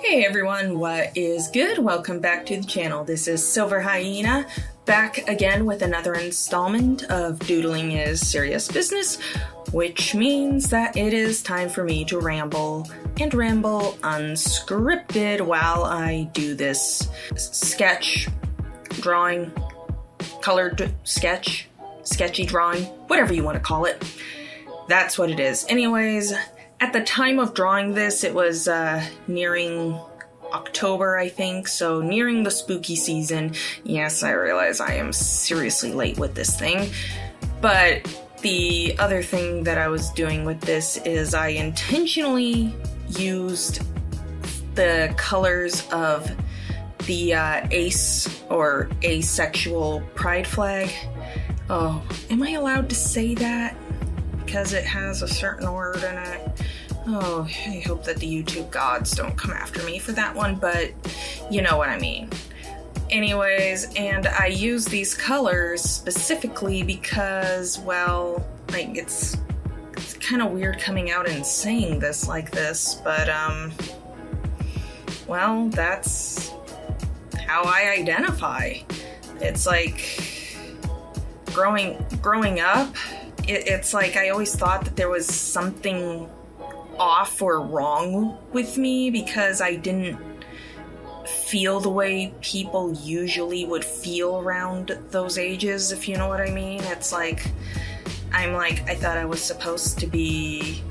Hey everyone, what is good? Welcome back to the channel. This is SilverHyena, back again with another installment of Doodling is Serious Business, which means that it is time for me to ramble and ramble unscripted while I do this sketch, drawing, colored sketch, sketchy drawing, whatever you want to call it. That's what it is. Anyways, at the time of drawing this, it was nearing October, I think, so nearing the spooky season. Yes, I realize I am seriously late with this thing, but the other thing that I was doing with this is I intentionally used the colors of the ace or asexual pride flag. Oh, am I allowed to say that? Because it has a certain word in it. Oh, I hope that the YouTube gods don't come after me for that one, but you know what I mean. Anyways, and I use these colors specifically because, well, like it's kind of weird coming out and saying this like this, but well, that's how I identify. It's like growing up, it's like I always thought that there was something off or wrong with me because I didn't feel the way people usually would feel around those ages, if you know what I mean. It's like, I thought I was supposed to be,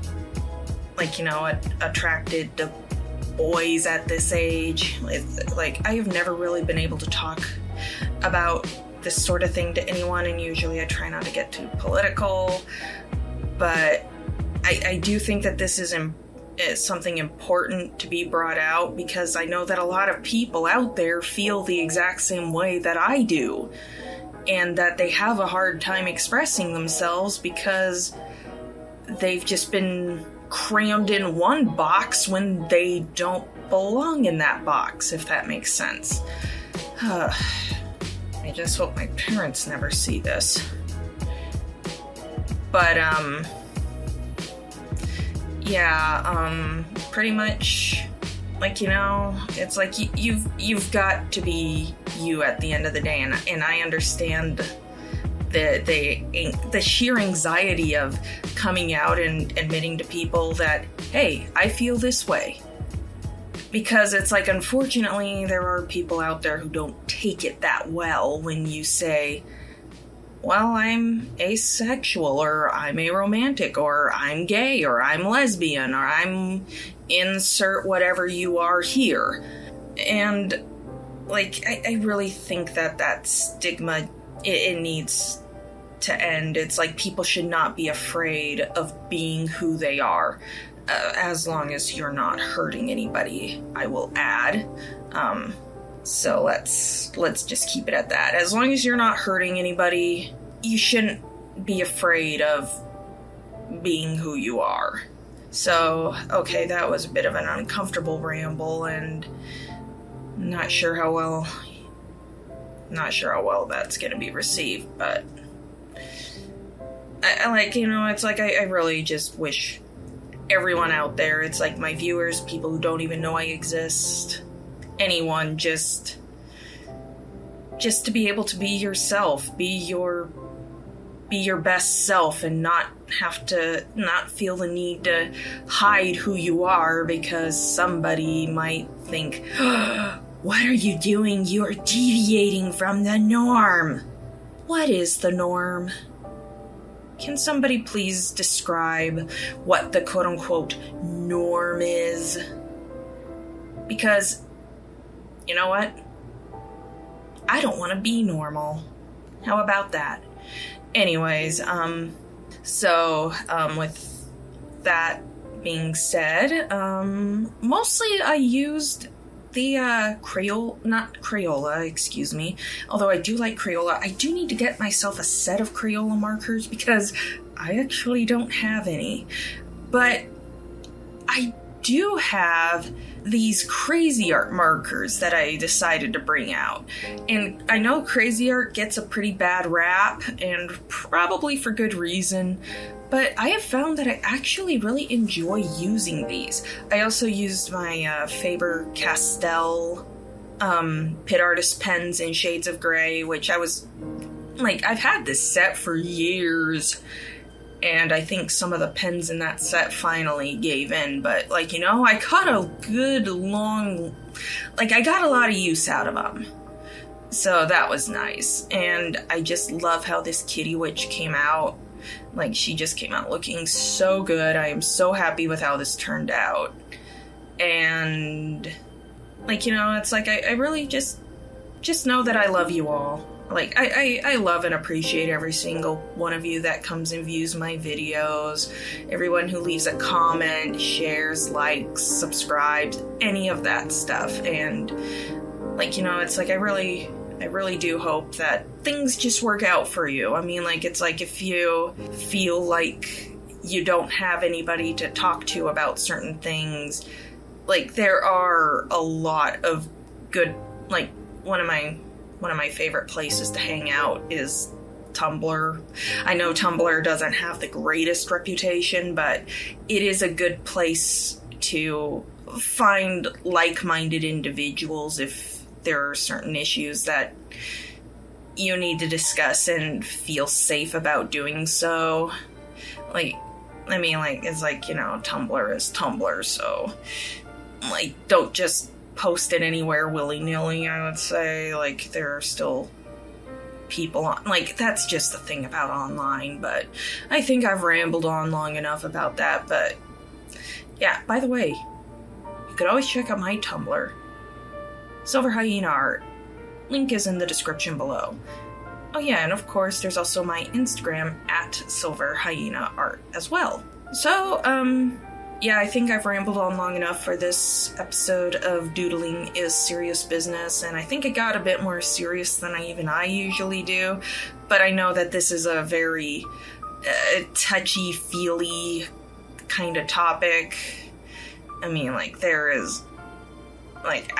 like, you know, attracted to boys at this age. Like, I have never really been able to talk about this sort of thing to anyone, and usually I try not to get too political, but I do think that this is something important to be brought out because I know that a lot of people out there feel the exact same way that I do, and that they have a hard time expressing themselves because they've just been crammed in one box when they don't belong in that box, if that makes sense. I just hope my parents never see this. But, yeah, pretty much, like, you know, it's like you've got to be you at the end of the day, and I understand the sheer anxiety of coming out and admitting to people that, hey, I feel this way. Because it's like, unfortunately, there are people out there who don't take it that well when you say, well, I'm asexual, or I'm aromantic, or I'm gay, or I'm lesbian, or I'm insert whatever you are here. And, like, I really think that stigma, it needs to end. It's like people should not be afraid of being who they are. As long as you're not hurting anybody, I will add. So let's just keep it at that. As long as you're not hurting anybody, you shouldn't be afraid of being who you are. So, okay, that was a bit of an uncomfortable ramble, and not sure how well that's gonna be received, but I like, you know, it's like I really just wish everyone out there, it's like my viewers, people who don't even know I exist, anyone, just to be able to be yourself, be your best self, and not feel the need to hide who you are because somebody might think, what are you doing? You're deviating from the norm. What is the norm? Can somebody please describe what the quote-unquote norm is? Because, you know what? I don't want to be normal. How about that? Anyways, with that being said, mostly I used the Crayola, excuse me. Although I do like Crayola, I do need to get myself a set of Crayola markers because I actually don't have any. But I do have these Cra-Z-Art markers that I decided to bring out. And I know Cra-Z-Art gets a pretty bad rap, and probably for good reason, but I have found that I actually really enjoy using these. I also used my Faber Castell Pitt Artist pens in shades of gray, which I was like, I've had this set for years, and I think some of the pens in that set finally gave in, but like, you know, I got a good long, like, I got a lot of use out of them. So that was nice. And I just love how this Kitty Witch came out. Like, she just came out looking so good. I am so happy with how this turned out. And, like, you know, it's like, I really just know that I love you all. Like, I love and appreciate every single one of you that comes and views my videos. Everyone who leaves a comment, shares, likes, subscribes, any of that stuff. And, like, you know, it's like, I really do hope that things just work out for you. I mean, like, it's like if you feel like you don't have anybody to talk to about certain things, like, there are a lot of good, like, one of my favorite places to hang out is Tumblr. I know Tumblr doesn't have the greatest reputation, but it is a good place to find like-minded individuals if there are certain issues that you need to discuss and feel safe about doing so. Like, I mean, like, it's like, you know, Tumblr is Tumblr, so, like, don't just post it anywhere willy-nilly, I would say. Like, there are still people on, like, that's just the thing about online, but I think I've rambled on long enough about that. But yeah, by the way, you could always check out my Tumblr, SilverHyena Art. Link is in the description below. Oh yeah, and of course there's also my Instagram at SilverHyena Art as well. So, yeah, I think I've rambled on long enough for this episode of Doodling is Serious Business, and I think it got a bit more serious than I usually do, but I know that this is a very touchy-feely kind of topic. I mean, like, there is, like,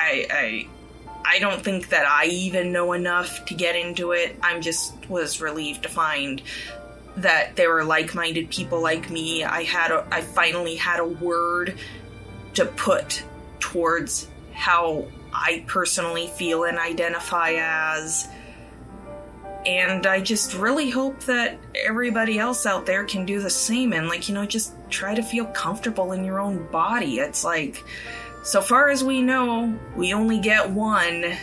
I don't think that I even know enough to get into it. Was relieved to find that there were like-minded people like me. I finally had a word to put towards how I personally feel and identify as. And I just really hope that everybody else out there can do the same and, like, you know, just try to feel comfortable in your own body. It's like, so far as we know, we only get one,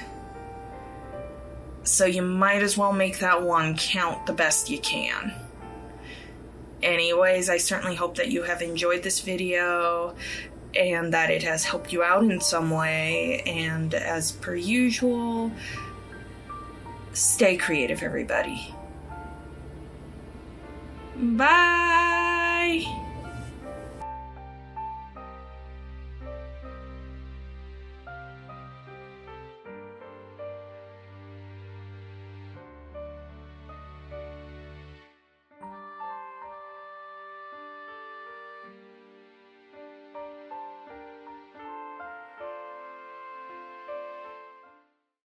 so you might as well make that one count the best you can. Anyways, I certainly hope that you have enjoyed this video and that it has helped you out in some way. And as per usual, stay creative, everybody. Bye!